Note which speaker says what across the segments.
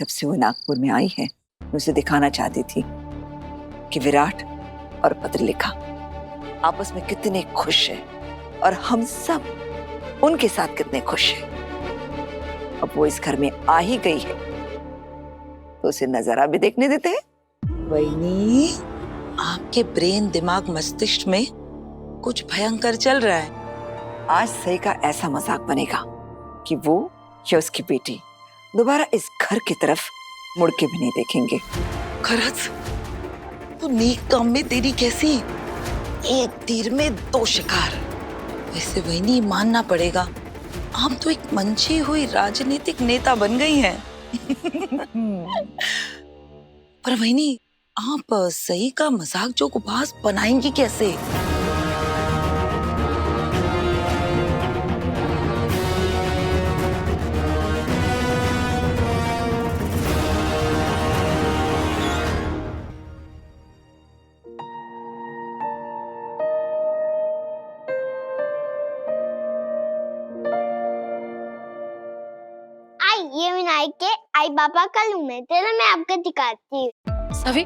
Speaker 1: जब से वो नागपुर में आई है, मैं उसे दिखाना चाहती थी कि विराट और पत्रलेखा आपस में कितने खुश हैं और हम सब उनके साथ कितने खुश हैं। अब वो इस घर में आ ही गई है तो उसे नजारा भी देखने देते हैं।
Speaker 2: वहीनी, आपके ब्रेन, दिमाग, मस्तिष्क में कुछ भयंकर चल रहा है।
Speaker 1: आज सही का ऐसा मजाक बनेगा कि वो या उसकी बेटी दोबारा इस घर की तरफ मुड़ के भी नहीं देखेंगे।
Speaker 2: खरच, तो नेक काम में तेरी कैसी, एक तीर में दो शिकार। वैसे वहीनी, मानना पड़ेगा, आप तो एक मंची हुई राजनीतिक नेता बन गई हैं। पर वहीनी, आप सही का मजाक जोकबाज बनाएंगी कैसे?
Speaker 3: ये विनायक के आई पापा का लूम है, तेरा मैं आपको दिखाती हूँ।
Speaker 4: सभी,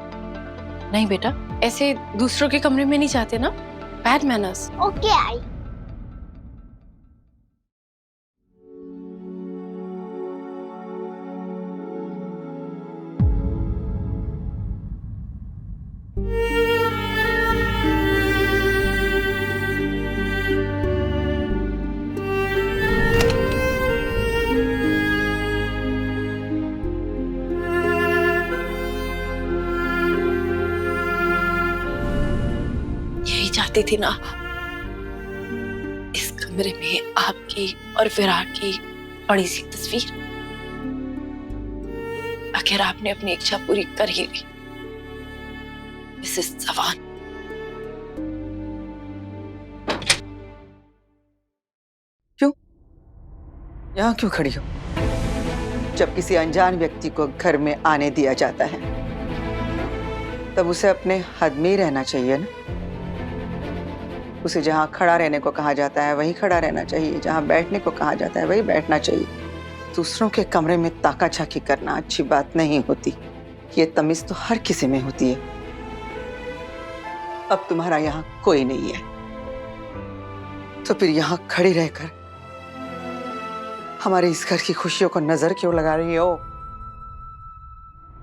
Speaker 4: नहीं बेटा, ऐसे दूसरों के कमरे में नहीं जाते ना, बैड मैनर्स।
Speaker 3: Okay I.
Speaker 4: चाहती थी ना, इस कमरे में आपकी और विराट की बड़ी सी तस्वीर। आखिर आपने अपनी इच्छा पूरी कर ही ली, मिसेस चौहान।
Speaker 1: क्यों? यहाँ क्यों खड़ी हो? जब किसी अनजान व्यक्ति को घर में आने दिया जाता है तब उसे अपने हद में ही रहना चाहिए ना। उसे जहाँ खड़ा रहने को कहा जाता है वहीं खड़ा रहना चाहिए, जहाँ बैठने को कहा जाता है वहीं बैठना चाहिए। दूसरों के कमरे में ताका झाकी करना अच्छी बात नहीं होती। ये तमीज तो हर किसी में होती है। अब तुम्हारा यहाँ कोई नहीं है तो फिर यहाँ खड़ी रहकर हमारे इस घर की खुशियों को नजर क्यों लगा रही हो?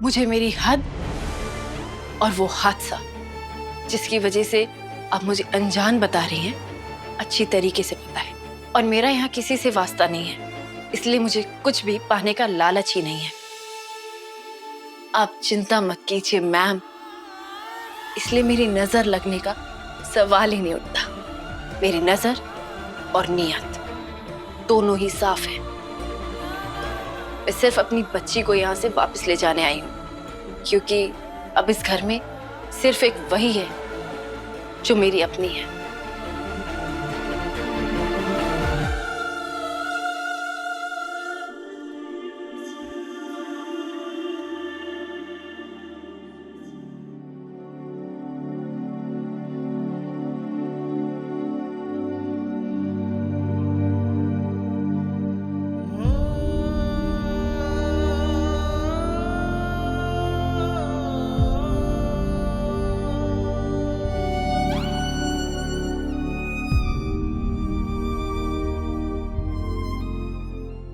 Speaker 4: मुझे मेरी हद और वो हादसा जिसकी वजह से आप मुझे अनजान बता रही हैं, अच्छी तरीके से पता है। और मेरा यहाँ किसी से वास्ता नहीं है, इसलिए मुझे कुछ भी पाने का लालच ही नहीं है। आप चिंता मत कीजिए मैम, इसलिए मेरी नजर लगने का सवाल ही नहीं उठता। मेरी नजर और नियत दोनों ही साफ है। मैं सिर्फ अपनी बच्ची को यहाँ से वापस ले जाने आई हूँ, क्योंकि अब इस घर में सिर्फ एक वही है जो मेरी अपनी है।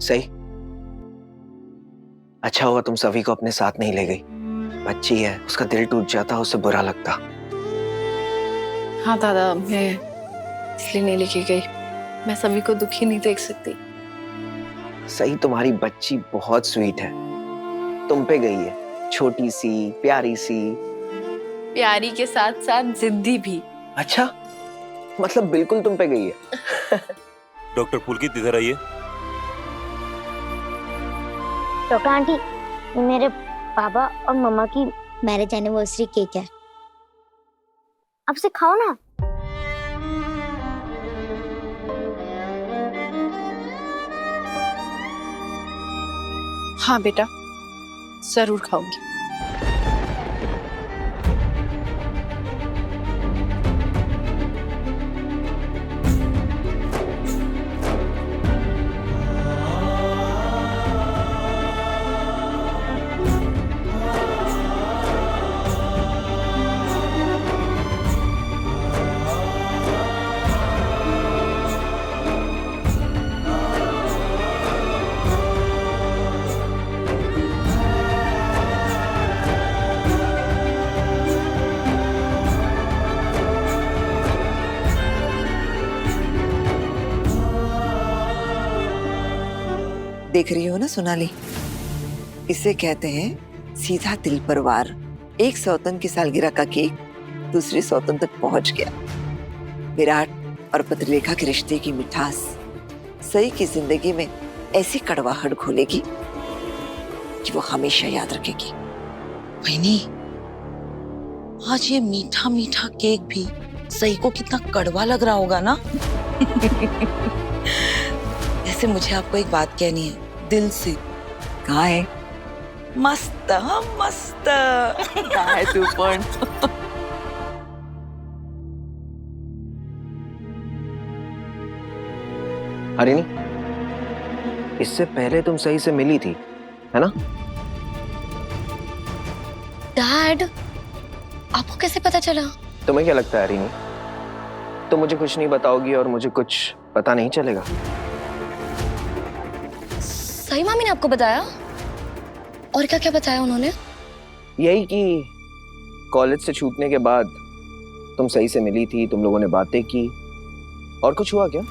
Speaker 5: सही, अच्छा हुआ तुम सभी को अपने साथ नहीं ले गई। बच्ची है, उसका दिल टूट जाता, उसे बुरा लगता।
Speaker 4: हाँ दादा, मैं इसलिए नहीं लेके गई, मैं सभी को दुखी नहीं देख सकती।
Speaker 5: सही, तुम्हारी बच्ची बहुत स्वीट है, तुम पे गई है, छोटी सी प्यारी सी।
Speaker 4: प्यारी के साथ साथ जिद्दी भी।
Speaker 5: अच्छा, मतलब बिल्कुल तुम पे गई है।
Speaker 6: डॉक्टर पुलकित, इधर आइए।
Speaker 3: डॉक्टर आंटी, ये मेरे पापा और मम्मा की मैरिज एनिवर्सरी केक है, अब से खाओ ना।
Speaker 4: हाँ बेटा, जरूर खाऊंगी।
Speaker 7: देख रही हो ना सोनाली, इसे कहते हैं सीधा दिल पर वार। एक सौतन की सालगिरह का केक दूसरी सौतन तक पहुंच गया। विराट और पत्रलेखा के रिश्ते की मिठास सई की जिंदगी में ऐसी कड़वाहट घोलेगी कि वो हमेशा याद रखेगी।
Speaker 2: वहीनी, आज ये मीठा मीठा केक भी सही को कितना कड़वा लग रहा होगा ना। ऐसे मुझे आपको एक बात कहनी है दिल से।
Speaker 7: कहाँ है?
Speaker 2: मस्त मस्त।
Speaker 7: कहाँ है तू पण?
Speaker 5: हरिणी, इससे पहले तुम सही से मिली थी, है ना?
Speaker 3: डैड, आपको कैसे पता चला?
Speaker 5: तुम्हें क्या लगता है हरिणी, तुम मुझे कुछ नहीं बताओगी और मुझे कुछ पता नहीं चलेगा?
Speaker 3: सही मामी ने आपको बताया? और क्या क्या बताया उन्होंने?
Speaker 5: यही कि कॉलेज से छूटने के बाद तुम सही से मिली थी, तुम लोगों ने बातें की। और कुछ हुआ क्या?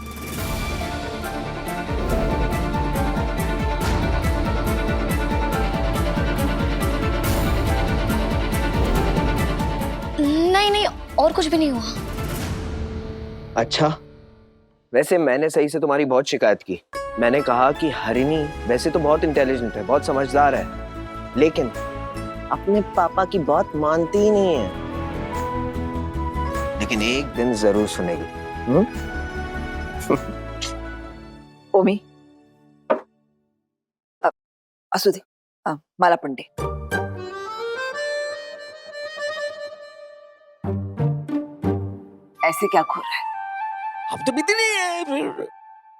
Speaker 3: नहीं नहीं, और कुछ भी नहीं हुआ।
Speaker 5: अच्छा, वैसे मैंने सही से तुम्हारी बहुत शिकायत की। मैंने कहा कि हरिणी वैसे तो बहुत इंटेलिजेंट है, बहुत समझदार है, लेकिन अपने पापा की बात मानती ही नहीं है। लेकिन एक दिन जरूर सुनेगी।
Speaker 7: ओमी, असू दे, मला पण दे। ऐसे क्या घूर रहा है?
Speaker 8: अब तो बीती नहीं है फिर।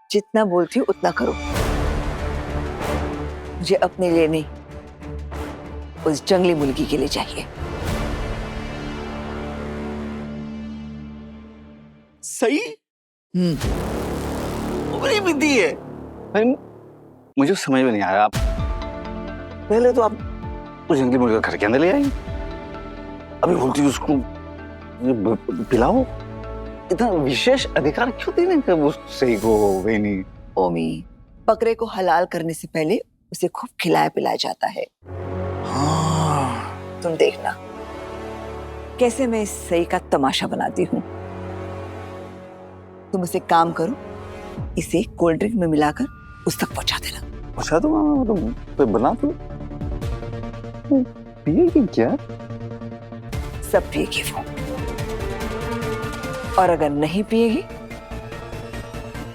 Speaker 7: जितना बोलती हूँ उतना करो। मुझे अपने लिए नहीं, उस जंगली मुर्गी के लिए चाहिए।
Speaker 8: सही बड़ी बीती है। मुझे समझ में नहीं आया, आप पहले तो आप उस जंगली मुर्गी को घर के अंदर ले आई, अभी बोलती उसको पिलाओ। इतना विशेष अधिकार क्यों देने का वो सही को? नहीं
Speaker 7: ओमी, बकरे को हलाल करने से पहले उसे खूब खिलाया पिलाया जाता है।
Speaker 8: हाँ।
Speaker 7: तुम देखना कैसे मैं इस सही का तमाशा बनाती हूँ। तुम उसे काम करो, इसे कोल्ड ड्रिंक में मिलाकर उस तक पहुंचा देना।
Speaker 8: अच्छा तो बना तो पिएगी क्या?
Speaker 7: सब पिएगी वो, और अगर नहीं पिएगी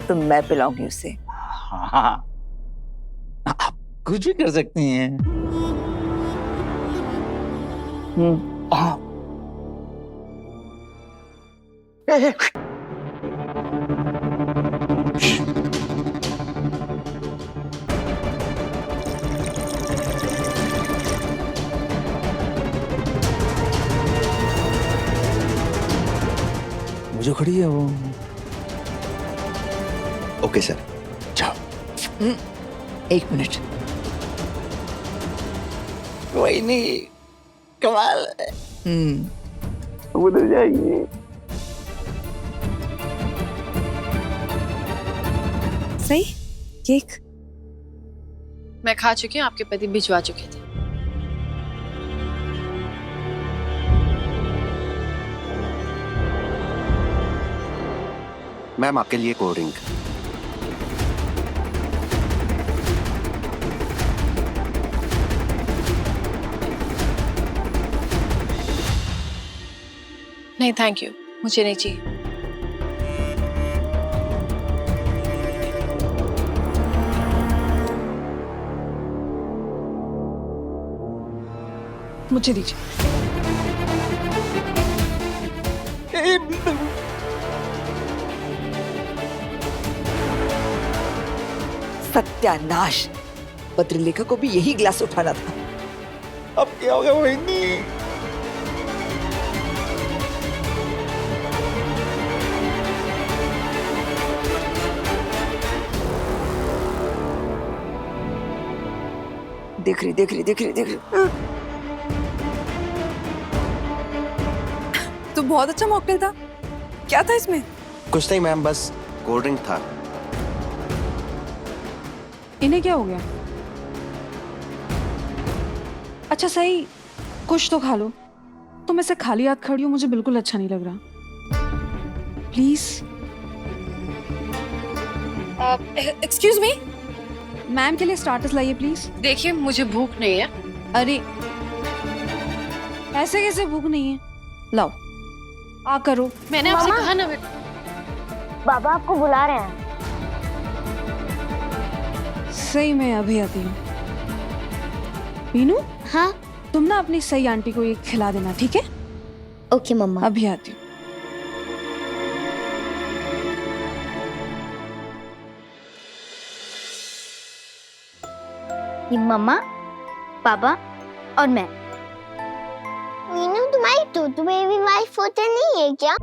Speaker 7: तो मैं पिलाऊंगी उसे।
Speaker 8: हाँ, आप कुछ भी कर सकती हैं। हाँ। जो खड़ी है वो।
Speaker 5: Okay sir.
Speaker 8: जाओ।
Speaker 7: एक मिनट।
Speaker 8: कोई नहीं, कमाल है। उधर जाएगी।
Speaker 7: सही केक
Speaker 4: मैं खा चुकी हूँ, आपके पति भिजवा चुके थे।
Speaker 9: मैम, आपके लिए कोल्ड ड्रिंक।
Speaker 4: नहीं थैंक यू, मुझे नहीं चाहिए।
Speaker 2: मुझे दीजिए।
Speaker 7: सत्यानाश, पत्रलेखा को भी यही ग्लास उठाना था।
Speaker 8: अब क्या होगा बहनी?
Speaker 7: देख रही।
Speaker 10: तो बहुत अच्छा मॉकटेल था। क्या था इसमें?
Speaker 9: कुछ नहीं मैम, बस कोल्ड ड्रिंक था।
Speaker 10: इन्हें क्या हो गया? अच्छा सही, कुछ तो खा लो। तुम ऐसे खाली हाथ खड़ी हो, मुझे बिल्कुल अच्छा नहीं लग रहा। प्लीज। एक्सक्यूज मी, मैम के लिए स्टार्टर्स लाइए प्लीज।
Speaker 4: देखिए मुझे भूख नहीं है।
Speaker 10: अरे ऐसे कैसे भूख नहीं है? लाओ आ करो।
Speaker 4: मैंने आपसे
Speaker 3: मामा।
Speaker 4: कहा ना
Speaker 3: बाबा आपको बुला रहे हैं।
Speaker 10: सही में अभी आती हूँ। मीनू,
Speaker 3: हाँ
Speaker 10: तुम ना अपनी सही आंटी को ये खिला देना, ठीक है?
Speaker 3: ओके मम्मा।
Speaker 10: अभी आती हूँ।
Speaker 3: ये मम्मा, पापा और मैं।
Speaker 9: मीनू तुम्हारी टूटू बेबी वाली फोटो नहीं है क्या?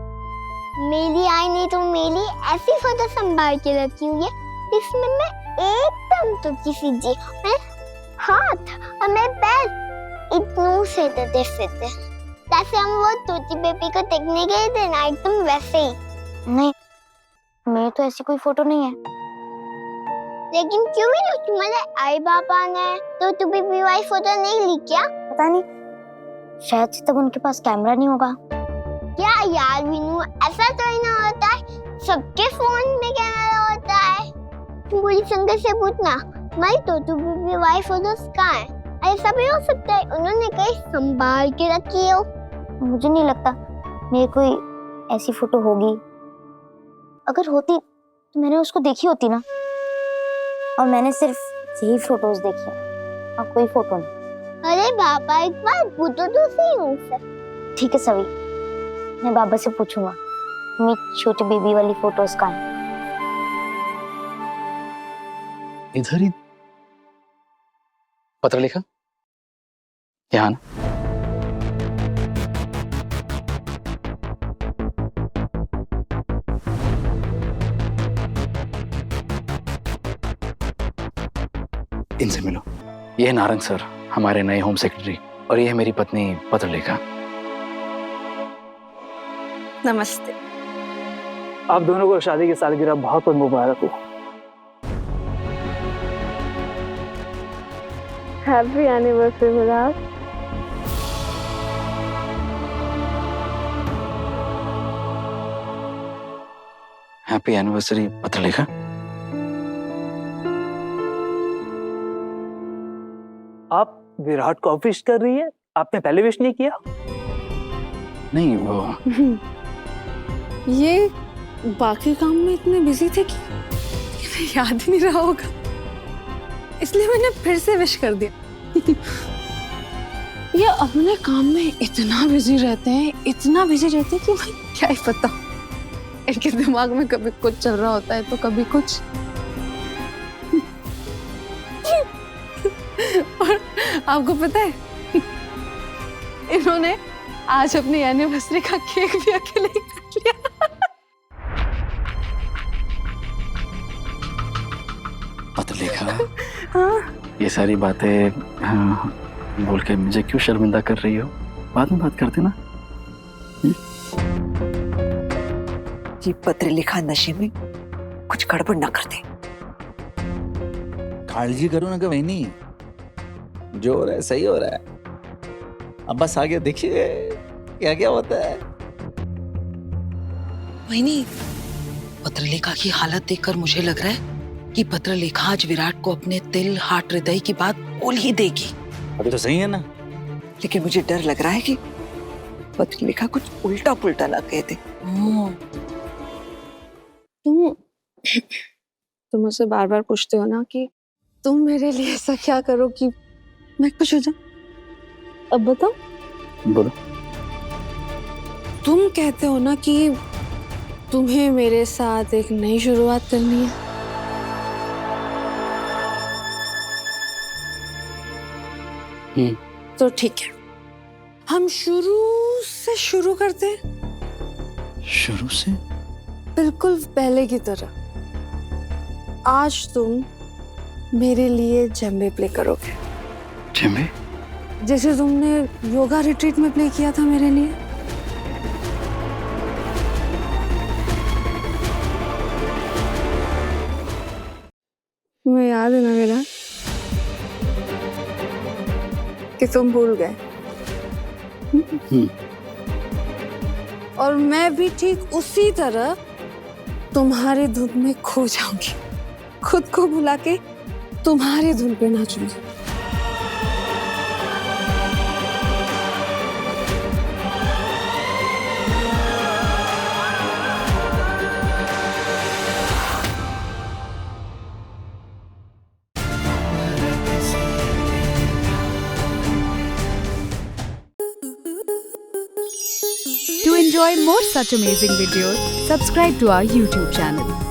Speaker 9: मेरी आई ने तो मेरी ऐसी फोटो संभाल के रखी हुई है जिसमें मैं एकदम तो किसी जी मैं हाथ और मैं पैर इतनों से देते फिरते जैसे हम वो टूटी बेबी को देखने गए थे ना, एकदम वैसे ही।
Speaker 3: नहीं, मेरी तो ऐसी कोई फोटो नहीं है।
Speaker 9: लेकिन क्यों मीनू, तुम्हारे आई बाबा ने टूटू बेबी वाली फोटो नहीं ली क्या?
Speaker 3: पता नहीं, शायद से तब उनके पास कैमरा नहीं होगा।
Speaker 9: क्या यार मीनू, ऐसा तो ही ना होता है, सबके फोन में कैमरा होता है। तुम पूरी संगत से पूछना हमारी टूटू बेबी वाली फोटोज कहाँ है? ऐसा भी हो सकता है उन्होंने कहीं संभाल के रखी हो।
Speaker 3: मुझे नहीं लगता मेरी कोई ऐसी फोटो होगी। अगर होती तो मैंने उसको देखी होती ना। और मैंने सिर्फ यही फोटोज देखी हैं और कोई फोटो नहीं।
Speaker 9: अरे बाबा, एक बार पूछो तो सही उनसे।
Speaker 3: ठीक है सवी, मैं बाबा से पूछूंगा मेरी छोटी बेबी वाली फोटोज कहाँ हैं।
Speaker 8: इधर ही पत्र लिखा, यहाँ ना। इनसे मिलो। ये है नारंग सर, हमारे नए होम सेक्रेटरी, और ये है मेरी पत्नी पत्रलेखा।
Speaker 10: नमस्ते।
Speaker 11: आप दोनों को शादी की सालगिरह बहुत बहुत मुबारक हो।
Speaker 9: Happy anniversary Virat.
Speaker 8: Happy anniversary Patralekha.
Speaker 11: आप विराट को विश कर रही है, आपने पहले विश नहीं किया?
Speaker 8: नहीं, वो
Speaker 10: ये बाकी काम में इतने बिजी थे कि इन्हें याद ही नहीं रहा होगा, इसलिए मैंने फिर से विश कर दिया। ये अपने काम में इतना बिजी रहते हैं, इतना बिजी रहते हैं कि भाई क्या ही पता, इनके दिमाग में कभी कुछ चल रहा होता है तो कभी कुछ। और आपको पता है, इन्होंने आज अपनी एनिवर्सरी का केक भी अकेले ही काट लिया।
Speaker 8: पत्रलेखा,
Speaker 10: हाँ?
Speaker 8: ये सारी बातें बोल के मुझे क्यों शर्मिंदा कर रही हो? बाद में बात करते ना।
Speaker 7: ये पत्र लिखा नशे में कुछ गड़बड़ ना कर दे।
Speaker 12: काळजी करो ना बहनी, जो हो रहा है सही हो रहा है। अब बस आगे देखिए क्या क्या होता है।
Speaker 2: वही पत्रलेखा की हालत देखकर मुझे लग रहा है कि पत्रलेखा आज विराट को अपने दिल, हार्ट, हृदय की बात बोल ही देगी।
Speaker 12: अभी तो सही है ना?
Speaker 7: लेकिन मुझे डर लग रहा है कि पत्रलेखा कुछ उल्टा पुल्टा ना कह दे।
Speaker 10: तुम मुझसे बार बार पूछते हो ना कि तुम मेरे लिए ऐसा क्या करो कि मैं खुश हो जाऊं। अब बताओ।
Speaker 8: बोलो।
Speaker 10: तुम कहते हो ना कि तुम्हें मेरे साथ एक नई शुरुआत करनी है। तो ठीक है, हम शुरू से शुरू करते हैं।
Speaker 8: शुरू से?
Speaker 10: बिल्कुल पहले की तरह। आज तुम मेरे लिए जेम्बे प्ले करोगे।
Speaker 8: जेम्बे?
Speaker 10: जैसे तुमने योगा रिट्रीट में प्ले किया था मेरे लिए। तुम्हें याद है ना मेरा कि तुम भूल गए। और मैं भी ठीक उसी तरह तुम्हारी धुन में खो जाऊंगी, खुद को भुला के तुम्हारी धुन पे नाचूंगी।
Speaker 13: To enjoy more such amazing videos, subscribe to our YouTube channel.